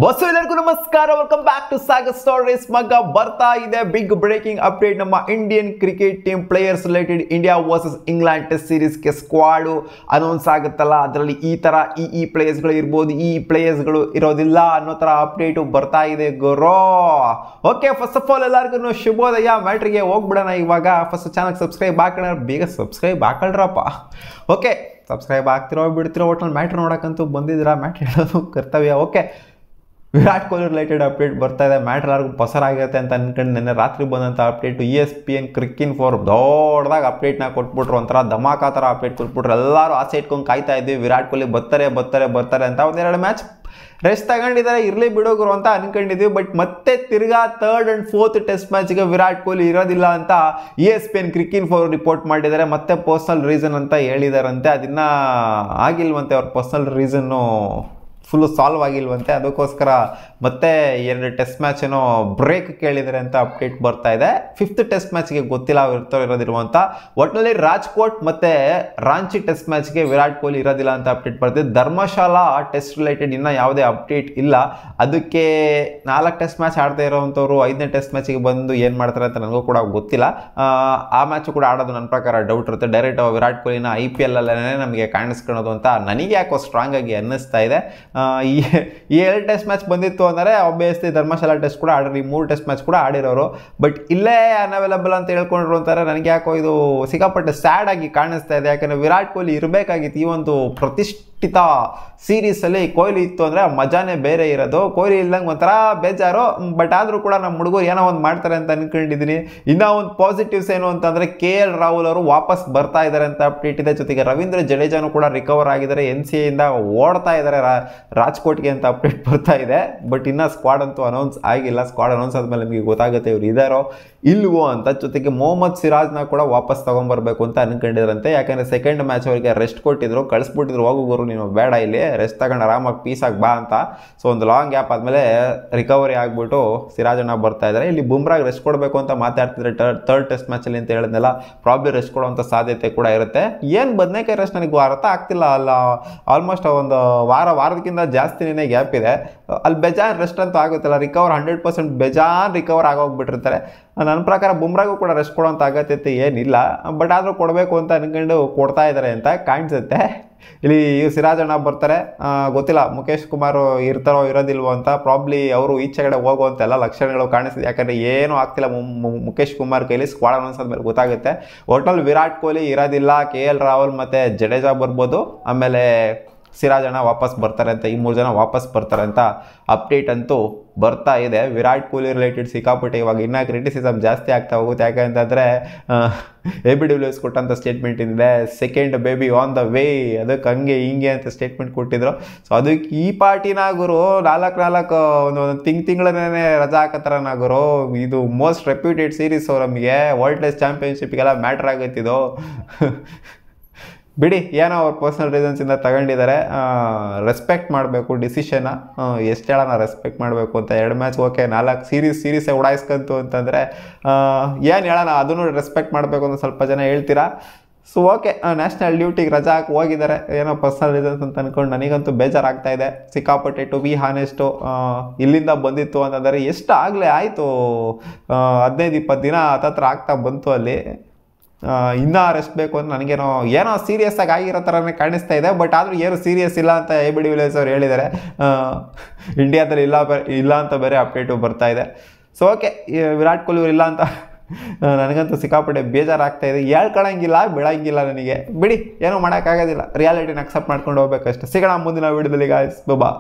Bus ಎಲ್ಲರಿಗೂ ನಮಸ್ಕಾರ, welcome back to Sagar stories. ಮಗ ಬರ್ತಾ ಇದೆ ಬಿಗ್ ಬ್ರೇಕಿಂಗ್ ಅಪ್ಡೇಟ್. ನಮ್ಮ Indian cricket team players related India versus England test ಸೀರೀಸ್ಗೆ ಸ್ಕ್ವಾಡು ಅನೌನ್ಸ್ ಆಗುತ್ತಲ್ಲ, ಅದರಲ್ಲಿ ಈ ಥರ ಈ ಪ್ಲೇಯರ್ಸ್ಗಳು ಇರ್ಬೋದು, ಈ ಪ್ಲೇಯರ್ಸ್ಗಳು ಇರೋದಿಲ್ಲ ಅನ್ನೋ ಥರ ಅಪ್ಡೇಟು ಬರ್ತಾ ಇದೆ ಗುರೋ. ಓಕೆ, ಫಸ್ಟ್ ಆಫ್ ಆಲ್ ಎಲ್ಲರಿಗೂ ಶುಭೋದಯ. ಮ್ಯಾಟ್ರಿಗೆ ಹೋಗ್ಬಿಡೋಣ ಇವಾಗ. ಫಸ್ಟ್ ಚಾನಲ್ ಸಬ್ಸ್ಕ್ರೈಬ್ ಹಾಕೋಣ, ಬೇಗ ಸಬ್ಸ್ಕ್ರೈಬ್ ಹಾಕೊಳ್ರಪ್ಪ. ಓಕೆ, ಸಬ್ಸ್ಕ್ರೈಬ್ ಆಗ್ತಿರೋ ಬಿಡ್ತಿರೋ ಒಟ್ಟಲ್ಲಿ ಮ್ಯಾಟ್ರ್ ನೋಡೋಕ್ಕಂತೂ ಬಂದಿದ್ದೀರಾ. ಮ್ಯಾಟ್ರ್ ಹೇಳೋದು ಕರ್ತವ್ಯ. Okay, Virat Kohli related update ಬರ್ತಾ ಇದೆ. ಮ್ಯಾಟ್ರ್ ಎಲ್ಲರಿಗೂ ಪಸರಾಗಿರುತ್ತೆ ಅಂತ ಅನ್ಕೊಂಡು ನೆನ್ನೆ ರಾತ್ರಿ ಬಂದಂಥ ಅಪ್ಡೇಟು ESPN ಕ್ರಿಕಿನ್ ಫಾರ್ ದೊಡ್ಡದಾಗಿ ಅಪ್ಡೇಟ್ನ ಕೊಟ್ಬಿಟ್ರು. ಒಂಥರ ಧಮಾಕ ಥರ ಅಪ್ಡೇಟ್ ಕೊಟ್ಬಿಟ್ರು. ಎಲ್ಲರೂ ಆಸೆ ಇಟ್ಕೊಂಡು ಕಾಯ್ತಾ ಇದ್ವಿ, ವಿರಾಟ್ ಕೊಹ್ಲಿ ಬರ್ತಾರೆ ಅಂತ. ಒಂದೆರಡು ಮ್ಯಾಚ್ ರೆಸ್ಟ್ ತಗೊಂಡಿದ್ದಾರೆ, ಇರಲಿ ಬಿಡೋಗ್ರು ಅಂತ ಅನ್ಕೊಂಡಿದ್ವಿ. ಬಟ್ ಮತ್ತೆ ತಿರ್ಗಾ 3rd and 4th ಟೆಸ್ಟ್ ಮ್ಯಾಚ್ಗೆ ವಿರಾಟ್ ಕೊಹ್ಲಿ ಇರೋದಿಲ್ಲ ಅಂತ ESPN ಕ್ರಿಕಿನ್ ಫಾರ್ ರಿಪೋರ್ಟ್ ಮಾಡಿದ್ದಾರೆ. ಮತ್ತೆ ಪರ್ಸನಲ್ ರೀಸನ್ ಅಂತ ಹೇಳಿದಾರಂತೆ. ಅದನ್ನ ಆಗಿಲ್ವಂತೆ, ಅವ್ರ ಪರ್ಸನಲ್ ರೀಸನ್ನು ಫುಲ್ಲು ಸಾಲ್ವ್ ಆಗಿಲ್ವಂತೆ. ಅದಕ್ಕೋಸ್ಕರ ಮತ್ತೆ 2 ಟೆಸ್ಟ್ ಮ್ಯಾಚ್ ಏನೋ ಬ್ರೇಕ್ ಕೇಳಿದರೆ ಅಂತ ಅಪ್ಡೇಟ್ ಬರ್ತಾ ಇದೆ. 5th ಟೆಸ್ಟ್ ಮ್ಯಾಚ್ಗೆ ಗೊತ್ತಿಲ್ಲ ಅವ್ರು ಇರೋದಿಲ್ವ ಅಂತ. ಒಟ್ಟಿನಲ್ಲಿ ರಾಜ್ಕೋಟ್ ಮತ್ತು ರಾಂಚಿ ಟೆಸ್ಟ್ ಮ್ಯಾಚ್ಗೆ ವಿರಾಟ್ ಕೊಹ್ಲಿ ಇರೋದಿಲ್ಲ ಅಂತ ಅಪ್ಡೇಟ್ ಬರ್ತಿದೆ. ಧರ್ಮಶಾಲಾ ಟೆಸ್ಟ್ ರಿಲೇಟೆಡ್ ಇನ್ನೂ ಯಾವುದೇ ಅಪ್ಡೇಟ್ ಇಲ್ಲ. ಅದಕ್ಕೆ 4 ಟೆಸ್ಟ್ ಮ್ಯಾಚ್ ಆಡದೇ ಇರೋವಂಥವ್ರು 5ನೇ ಟೆಸ್ಟ್ ಮ್ಯಾಚಿಗೆ ಬಂದು ಏನು ಮಾಡ್ತಾರೆ ಅಂತ ನನಗೂ ಕೂಡ ಗೊತ್ತಿಲ್ಲ. ಆ ಮ್ಯಾಚು ಕೂಡ ಆಡೋದು ನನ್ನ ಪ್ರಕಾರ ಡೌಟ್ ಇರುತ್ತೆ. ಡೈರೆಕ್ಟ್ ವಿರಾಟ್ ಕೊಹ್ಲಿನ IPL ಅಲ್ಲೇ ನಮಗೆ ಕಾಣಿಸ್ಕೊಳ್ಳೋದು ಅಂತ ನನಗೆ ಯಾಕೋ ಸ್ಟ್ರಾಂಗ್ ಆಗಿ ಅನ್ನಿಸ್ತಾ ಇದೆ. ಈ 2 ಟೆಸ್ಟ್ ಮ್ಯಾಚ್ ಬಂದಿತ್ತು ಅಂದರೆ ಆಬ್ವಿಯಸ್ಲಿ ಧರ್ಮಶಾಲಾ ಟೆಸ್ಟ್ ಕೂಡ ಆಡಿರಿ, 3 ಟೆಸ್ಟ್ ಮ್ಯಾಚ್ ಕೂಡ ಆಡಿರೋರು. ಬಟ್ ಇಲ್ಲೇ ಅನ್ಅವೈಲಬಲ್ ಅಂತ ಹೇಳ್ಕೊಂಡ್ರು ಅಂತಾರೆ. ನನಗೆ ಯಾಕೋ ಇದು ಸಿಕ್ಕಾಪಟ್ಟೆ ಸ್ಯಾಡ್ ಆಗಿ ಕಾಣಿಸ್ತಾ ಇದೆ. ಯಾಕಂದರೆ ವಿರಾಟ್ ಕೊಹ್ಲಿ ಇರಬೇಕಾಗಿತ್ತು. ಈ ಒಂದು ಪ್ರತಿಷ್ಠಿತ ಸೀರೀಸಲ್ಲಿ ಕೊಹ್ಲಿ ಇತ್ತು ಅಂದರೆ ಮಜಾನೇ ಬೇರೆ ಇರೋದು. ಕೊಹ್ಲಿ ಇಲ್ದಂಗೆ ಒಂಥರ ಬೇಜಾರು. ಬಟ್ ಆದರೂ ಕೂಡ ನಮ್ಮ ಹುಡುಗರು ಏನೋ ಒಂದು ಮಾಡ್ತಾರೆ ಅಂತ ಅನ್ಕೊಂಡಿದ್ದೀನಿ. ಇನ್ನೂ ಒಂದು ಪಾಸಿಟಿವ್ಸ್ ಏನು ಅಂತಂದರೆ KL ರಾಹುಲ್ ಅವರು ವಾಪಸ್ ಬರ್ತಾ ಇದ್ದಾರೆ ಅಂತ ಅಪ್ಡೇಟ್ ಇದೆ. ಜೊತೆಗೆ ರವೀಂದ್ರ ಜಡೇಜಾನು ಕೂಡ ರಿಕವರ್ ಆಗಿದ್ದಾರೆ. NCAಯಿಂದ ಓಡ್ತಾ ಇದ್ದಾರೆ ರಾಜ್ಕೋಟ್ಗೆ ಅಂತ ಅಪ್ಡೇಟ್ ಬರ್ತಾ ಇದೆ. ಬಟ್ ಇನ್ನೂ ಸ್ಕ್ವಾಡ್ ಅಂತೂ ಅನೌನ್ಸ್ ಆಗಿಲ್ಲ. ಸ್ಕ್ವಾಡ್ ಅನೌನ್ಸ್ ಆದಮೇಲೆ ನಿಮಗೆ ಗೊತ್ತಾಗುತ್ತೆ ಇವ್ರು ಇದ್ದಾರೋ ಇಲ್ವೋ ಅಂತ. ಜೊತೆಗೆ ಮೊಹಮ್ಮದ್ ಸಿರಾಜ್ನ ಕೂಡ ವಾಪಸ್ ತೊಗೊಂಬರ್ಬೇಕು ಅಂತ ಅನ್ಕೊಂಡಿದ್ರಂತೆ. ಯಾಕಂದರೆ 2nd ಮ್ಯಾಚ್ ಅವರಿಗೆ ರೆಸ್ಟ್ ಕೊಟ್ಟಿದ್ರು, ಕಳಿಸ್ಬಿಟ್ಟಿದ್ರು, ಹೋಗೋರು ನೀನು ಬೇಡ, ಇಲ್ಲಿ ರೆಸ್ಟ್ ತಗೊಂಡು ಆರಾಮಾಗಿ ಪೀಸಾಗಿ ಬಾ ಅಂತ. ಸೊ ಒಂದು ಲಾಂಗ್ ಗ್ಯಾಪ್ ಆದಮೇಲೆ ರಿಕವರಿ ಆಗಿಬಿಟ್ಟು ಸಿರಾಜಣ್ಣ ಬರ್ತಾ ಇದ್ದಾರೆ. ಇಲ್ಲಿ ಬುಮ್ರಾಗ್ ರೆಸ್ಟ್ ಕೊಡಬೇಕು ಅಂತ ಮಾತಾಡ್ತಿದ್ರೆ 3rd ಟೆಸ್ಟ್ ಮ್ಯಾಚಲ್ಲಿ ಅಂತ ಹೇಳಿದ್ನಲ್ಲ, ಪ್ರಾಬ್ಲಿ ರೆಸ್ಟ್ ಕೊಡುವಂಥ ಸಾಧ್ಯತೆ ಕೂಡ ಇರುತ್ತೆ. ಏನು ಬದನೇಕಾಯಿ ರೆಸ್ಟ್ ನನಗೆ ಅರ್ಥ ಆಗ್ತಿಲ್ಲ. ಅಲ್ಲ, ಆಲ್ಮೋಸ್ಟ್ ಒಂದು ವಾರದಕ್ಕಿಂತ ಜಾಸ್ತಿನೇ ಗ್ಯಾಪ್ ಇದೆ. ಅಲ್ಲಿ ಬೇಜಾನ್ ರೆಸ್ಟ್ ಅಂತೂ ಆಗುತ್ತಲ್ಲ, ರಿಕವರ್ 100% ಬೇಜಾನ್ ರಿಕವರ್ ಆಗೋಗ್ಬಿಟ್ಟಿರ್ತಾರೆ. ನನ್ನ ಪ್ರಕಾರ ಬುಮ್ರಾಗೂ ಕೂಡ ರೆಸ್ಟ್ ಕೊಡೋಂಥ ಅಗತ್ಯತೆ ಏನಿಲ್ಲ. ಬಟ್ ಆದರೂ ಕೊಡಬೇಕು ಅಂತ ಅನ್ಕೊಂಡು ಕೊಡ್ತಾ ಇದ್ದಾರೆ ಅಂತ ಕಾಣಿಸುತ್ತೆ. ಇಲ್ಲಿ ಸಿರಾಜಣ್ಣ ಬರ್ತಾರೆ, ಗೊತ್ತಿಲ್ಲ ಮುಖೇಶ್ ಕುಮಾರ್ ಇರ್ತಾರೋ ಇರೋದಿಲ್ವೋ ಅಂತ. ಪ್ರಾಬ್ಲಿ ಅವರು ಈಚೆ ಕಡೆ ಹೋಗುವಂಥ ಎಲ್ಲ ಲಕ್ಷಣಗಳು ಕಾಣಿಸ್ತಿದೆ. ಯಾಕಂದರೆ ಏನೂ ಆಗ್ತಿಲ್ಲ ಮುಖೇಶ್ ಕುಮಾರ್ ಕೈಲಿ. ಸ್ಕ್ವಾಡ್ ಅನೌನ್ಸ್ ಆದ್ಮೇಲೆ ಗೊತ್ತಾಗುತ್ತೆ. ಒಟ್ಟಲ್ಲಿ ವಿರಾಟ್ ಕೊಹ್ಲಿ ಇರೋದಿಲ್ಲ, KL ರಾಹುಲ್ ಮತ್ತು ಜಡೇಜಾ ಬರ್ಬೋದು, ಆಮೇಲೆ ಸಿರಾಜಣ್ಣ ವಾಪಸ್ ಬರ್ತಾರೆ ಅಂತ, ಈ 3 ಜನ ವಾಪಸ್ ಬರ್ತಾರೆ ಅಂತ ಅಪ್ಡೇಟ್ ಅಂತೂ ಬರ್ತಾ ಇದೆ. ವಿರಾಟ್ ಕೊಹ್ಲಿ ರಿಲೇಟೆಡ್ ಸಿಕ್ಕಾಪಟ್ಟೆ ಇವಾಗ ಇನ್ನೂ ಕ್ರಿಟಿಸಿಸಮ್ ಜಾಸ್ತಿ ಆಗ್ತಾ ಹೋಗುತ್ತೆ. ಯಾಕಂತಂದರೆ ABWS ಕೊಟ್ಟಂಥ ಸ್ಟೇಟ್ಮೆಂಟ್ ಇದೆ, 2nd baby on the way, ಅದಕ್ಕೆ ಹಂಗೆ ಹಿಂಗೆ ಅಂತ ಸ್ಟೇಟ್ಮೆಂಟ್ ಕೊಟ್ಟಿದ್ರು. ಸೊ ಅದಕ್ಕೆ ಈ ಪಾರ್ಟಿನಾಗರು 4 ಒಂದು ತಿಂಗಳನ್ನೇ ರಜಾ ಹಾಕತ್ತಾರನಾಗರು. ಇದು ಮೋಸ್ಟ್ ರೆಪ್ಯೂಟೆಡ್ ಸೀರೀಸ್ ನಮಗೆ, ವರ್ಲ್ಡ್ ಟೆಸ್ಟ್ ಚಾಂಪಿಯನ್ಶಿಪ್ಗೆಲ್ಲ ಮ್ಯಾಟ್ರ್ ಆಗುತ್ತಿದ್ದು. ಬಿಡಿ, ಏನೋ ಅವ್ರ ಪರ್ಸ್ನಲ್ ರೀಸನ್ಸಿಂದ ತಗೊಂಡಿದ್ದಾರೆ. ರೆಸ್ಪೆಕ್ಟ್ ಮಾಡಬೇಕು ಡಿಸಿಷನ್ನ. ಎಷ್ಟು ಹೇಳೋಣ ರೆಸ್ಪೆಕ್ಟ್ ಮಾಡಬೇಕು ಅಂತ. 2 ಮ್ಯಾಚ್ ಓಕೆ, 4 ಸೀರೀಸೇ ಉಡಾಯಿಸ್ಕಂತು ಅಂತಂದರೆ ಏನು ಹೇಳೋಣ, ಅದನ್ನು ರೆಸ್ಪೆಕ್ಟ್ ಮಾಡಬೇಕು ಅಂತ ಸ್ವಲ್ಪ ಜನ ಹೇಳ್ತೀರಾ. ಸೊ ಓಕೆ, ನ್ಯಾಷನಲ್ ಡ್ಯೂಟಿಗೆ ರಜಾ ಹಾಕಿ ಹೋಗಿದ್ದಾರೆ, ಏನೋ ಪರ್ಸನಲ್ ರೀಸನ್ಸ್ ಅಂತ ಅಂದ್ಕೊಂಡು. ನನಗಂತೂ ಬೇಜಾರಾಗ್ತಾ ಇದೆ ಸಿಕ್ಕಾಪಟ್ಟೆ. ಟು ಬಿ ಹಾನೆಸ್ಟು, ಇಲ್ಲಿಂದ ಬಂದಿತ್ತು ಅಂತಂದರೆ ಎಷ್ಟು ಆಗಲೇ ಆಯಿತು, 15-20 ದಿನ ಹತ್ತತ್ರ ಆಗ್ತಾ ಬಂತು. ಅಲ್ಲಿ ಇನ್ನೂ ರೆಸ್ಟ್ ಬೇಕು ಅಂತ ನನಗೇನೋ ಏನೋ ಸೀರಿಯಸ್ ಆಗಿ ಆಗಿರೋ ಥರನೇ ಕಾಣಿಸ್ತಾ ಇದೆ. ಬಟ್ ಆದರೂ ಏನು ಸೀರಿಯಸ್ ಇಲ್ಲ ಅಂತ ABWS ಅವ್ರು ಹೇಳಿದ್ದಾರೆ. ಇಂಡಿಯಾದಲ್ಲಿ ಇಲ್ಲ ಅಂತ ಬೇರೆ ಅಪ್ಡೇಟು ಬರ್ತಾ ಇದೆ. ಸೊ ಓಕೆ, ವಿರಾಟ್ ಕೊಹ್ಲಿ ಇಲ್ಲ ಅಂತ ನನಗಂತೂ ಸಿಕ್ಕಾಪಟ್ಟೆ ಬೇಜಾರಾಗ್ತಾ ಇದೆ. ಹೇಳ್ಕೊಳಂಗಿಲ್ಲ, ಬಿಡಂಗಿಲ್ಲ ನನಗೆ. ಬಿಡಿ, ಏನೂ ಮಾಡೋಕ್ಕಾಗೋದಿಲ್ಲ. ರಿಯಾಲಿಟಿನ ಅಕ್ಸೆಪ್ಟ್ ಮಾಡ್ಕೊಂಡು ಹೋಗ್ಬೇಕಷ್ಟೆ. ಸಿಗೋಣ ಮುಂದಿನ ವಿಡಿಯೋದಲ್ಲಿ ಗಾಯ್ಸ್. ಬಾ.